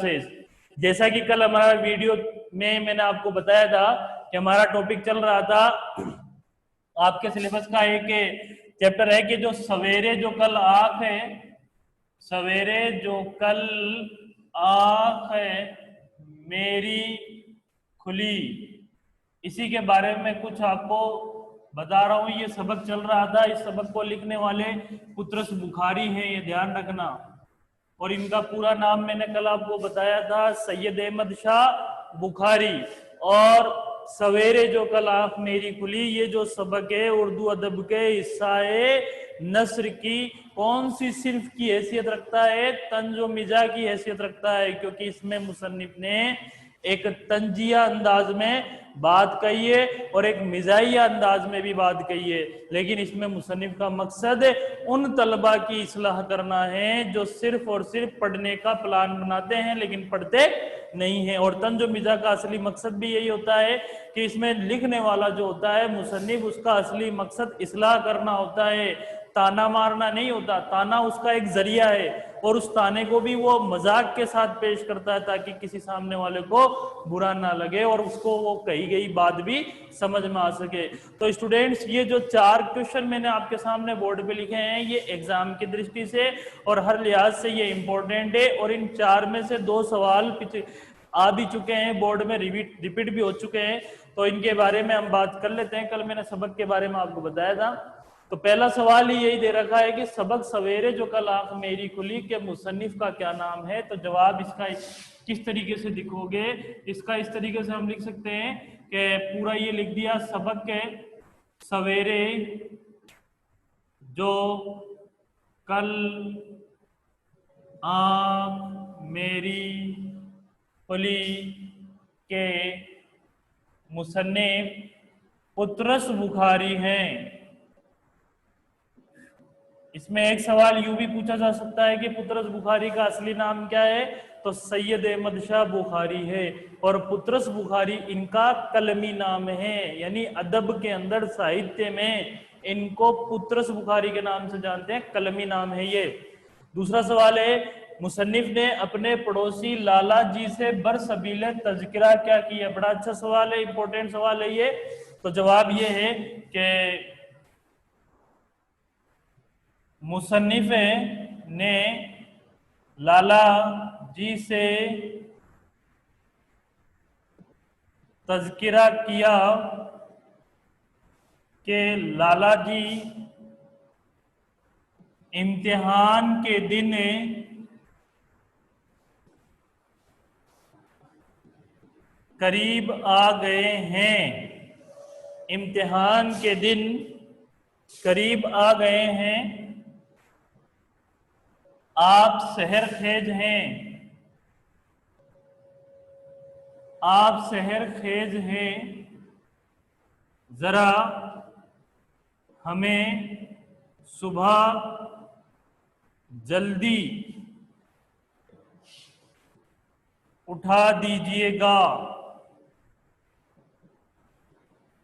Classes. जैसा कि कल हमारा वीडियो में मैंने आपको बताया था कि हमारा टॉपिक चल रहा था, आपके सिलेबस का एक चैप्टर है कि जो सवेरे जो कल आंख है, सवेरे जो कल आंख है मेरी खुली, इसी के बारे में कुछ आपको बता रहा हूं। ये सबक चल रहा था, इस सबक को लिखने वाले पुत्रस बुखारी हैं, ये ध्यान रखना। और इनका पूरा नाम मैंने कल आपको बताया था, सैयद अहमद शाह बुखारी। और सवेरे जो कल आंख मेरी खुली, ये जो सबक है उर्दू अदब के हिस्साए नस्र की कौन सी सिर्फ की हैसियत रखता है, तंज व मिजा की हैसियत रखता है, क्योंकि इसमें मुसन्निफ ने एक तंजिया अंदाज में बात कही है और एक मिजाइया अंदाज में भी बात कही है। लेकिन इसमें मुसन्निफ का मकसद उन तलबा की इस्लाह करना है जो सिर्फ और सिर्फ पढ़ने का प्लान बनाते हैं लेकिन पढ़ते नहीं है। और तंज व मिजा का असली मकसद भी यही होता है कि इसमें लिखने वाला जो होता है मुसन्निफ, उसका असली मकसद इस्लाह करना होता है, ताना मारना नहीं होता। ताना उसका एक जरिया है और उस ताने को भी वो मजाक के साथ पेश करता है ताकि किसी सामने वाले को बुरा ना लगे और उसको वो कही गई बात भी समझ में आ सके। तो स्टूडेंट्स, ये जो 4 क्वेश्चन मैंने आपके सामने बोर्ड पे लिखे हैं, ये एग्जाम की दृष्टि से और हर लिहाज से ये इंपॉर्टेंट है। और इन 4 में से 2 सवाल आ भी चुके हैं, बोर्ड में रिपीट भी हो चुके हैं, तो इनके बारे में हम बात कर लेते हैं। कल मैंने सबक के बारे में आपको बताया था। तो पहला सवाल ही यही दे रखा है कि सबक सवेरे जो कल आंख मेरी खुली के मुसन्निफ का क्या नाम है। तो जवाब इसका किस तरीके से लिखोगे, इसका इस तरीके से हम लिख सकते हैं कि पूरा ये लिख दिया, सबक के सवेरे जो कल आंख मेरी खुली के मुसन्निफ पुत्रस बुखारी हैं। इसमें एक सवाल यूं भी पूछा जा सकता है कि पुत्रस बुखारी का असली नाम क्या है, तो सैयद अहमद शाह बुखारी है। और पुत्रस बुखारी इनका कलमी नाम है, यानी अदब के अंदर, साहित्य में इनको पुत्रस बुखारी के नाम से जानते हैं, कलमी नाम है ये। दूसरा सवाल है, मुसन्निफ ने अपने पड़ोसी लाला जी से बरसबील तज़किरा क्या किया। बड़ा अच्छा सवाल है, इंपॉर्टेंट सवाल है ये। तो जवाब ये है कि मुसन्निफ ने लाला जी से तज़किरा किया कि लाला जी इम्तिहान के दिन करीब आ गए हैं, इम्तिहान के दिन करीब आ गए हैं, आप सहर खेज हैं, आप सहर खेज हैं, जरा हमें सुबह जल्दी उठा दीजिएगा।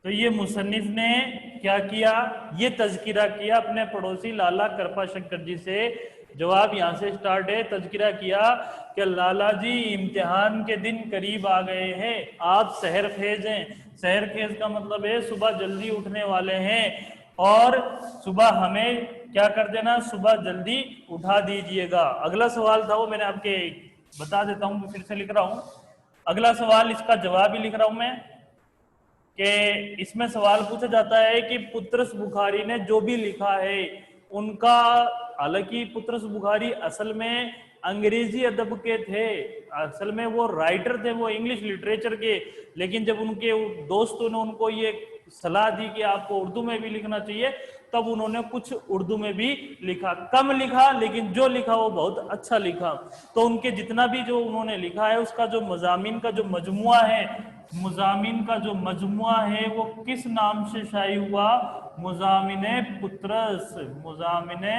तो ये मुसन्निफ ने क्या किया, ये तज़किरा किया अपने पड़ोसी लाला कृपा शंकर जी से। जवाब यहां से स्टार्ट है, तज़किरा किया कि लाला जी इम्तिहान के दिन करीब आ गए हैं, आप सहर खेज हैं। सहर खेज का मतलब है सुबह जल्दी उठने वाले हैं, और सुबह हमें क्या कर देना, सुबह जल्दी उठा दीजिएगा। अगला सवाल था वो मैंने आपके बता देता हूं, फिर से लिख रहा हूं अगला सवाल, इसका जवाब ही लिख रहा हूं मैं। कि इसमें सवाल पूछा जाता है कि पुत्रस बुखारी ने जो भी लिखा है उनका, हालांकि पुत्रस बुखारी असल में अंग्रेजी अदब के थे, असल में वो राइटर थे, वो इंग्लिश लिटरेचर के, लेकिन जब उनके दोस्तों ने उनको ये सलाह दी कि आपको उर्दू में भी लिखना चाहिए, तब उन्होंने कुछ उर्दू में भी लिखा, कम लिखा लेकिन जो लिखा वो बहुत अच्छा लिखा। तो उनके जितना भी जो उन्होंने लिखा है उसका जो मज़ामीन का जो मजमुआ है, मुजामिन का जो मजमुआ है वो किस नाम से शाये हुआ, मुजामिने पुत्रस, मुजामिने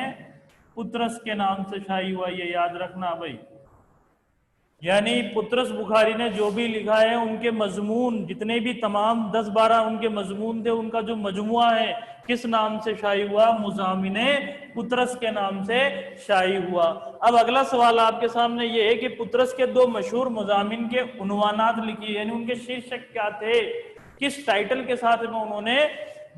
पुत्रस के नाम से शाये हुआ। ये याद रखना भाई, यानी पुत्रस बुखारी ने जो भी लिखा है उनके मजमून जितने भी तमाम 10-12 उनके मजमून थे, उनका जो मजमुआ है किस नाम से शाई हुआ? मुजामिने पुत्रस के नाम से शाई हुआ। अब अगला सवाल आपके सामने ये है कि पुत्रस के दो मशहूर मुजामिन के उन्वानात लिखी, यानी उनके शीर्षक क्या थे, किस टाइटल के साथ में उन्होंने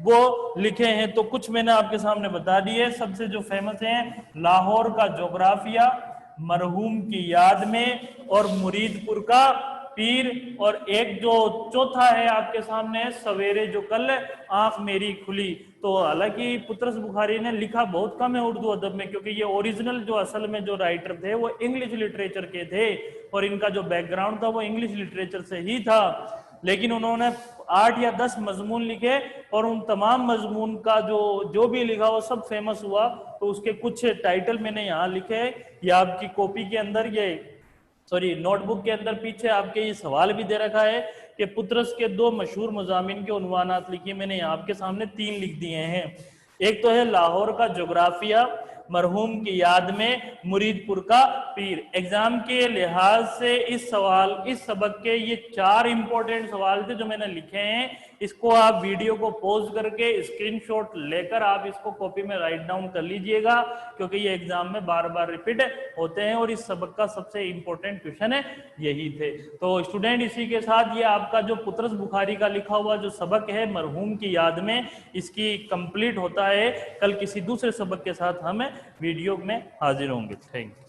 वो लिखे हैं। तो कुछ मैंने आपके सामने बता दिए। सबसे जो फेमस है लाहौर का जोग्राफिया, मरहूम की याद में, और मुरीदपुर का पीर, और एक जो चौथा है आपके सामने सवेरे जो कल आंख मेरी खुली। तो हालांकि पुत्रस बुखारी ने लिखा बहुत कम है उर्दू अदब में, क्योंकि ये ओरिजिनल जो असल में जो राइटर थे वो इंग्लिश लिटरेचर के थे और इनका जो बैकग्राउंड था वो इंग्लिश लिटरेचर से ही था। लेकिन उन्होंने 8 या 10 मजमून लिखे और उन तमाम मजमून का जो भी लिखा वो सब फेमस हुआ। तो उसके कुछ टाइटल मैंने यहाँ लिखे हैं। ये आपकी कॉपी के अंदर, ये सॉरी नोटबुक के अंदर पीछे आपके ये सवाल भी दे रखा है कि पुत्रस के दो मशहूर मजामिन के उन्वानात लिखिए। मैंने यहाँ आपके सामने 3 लिख दिए हैं। एक तो है लाहौर का जोग्राफिया, मरहूम की याद में, मुरीदपुर का पीर। एग्जाम के लिहाज से इस सबक के ये 4 इंपॉर्टेंट सवाल थे जो मैंने लिखे हैं। इसको आप वीडियो को पॉज करके स्क्रीनशॉट लेकर आप इसको कॉपी में राइट डाउन कर लीजिएगा, क्योंकि ये एग्जाम में बार बार रिपीट होते हैं और इस सबक का सबसे इंपॉर्टेंट क्वेश्चन है यही थे। तो स्टूडेंट इसी के साथ ये आपका जो पुत्रस बुखारी का लिखा हुआ जो सबक है मरहूम की याद में, इसकी कंप्लीट होता है। कल किसी दूसरे सबक के साथ हम वीडियो में हाजिर होंगे। Thank you.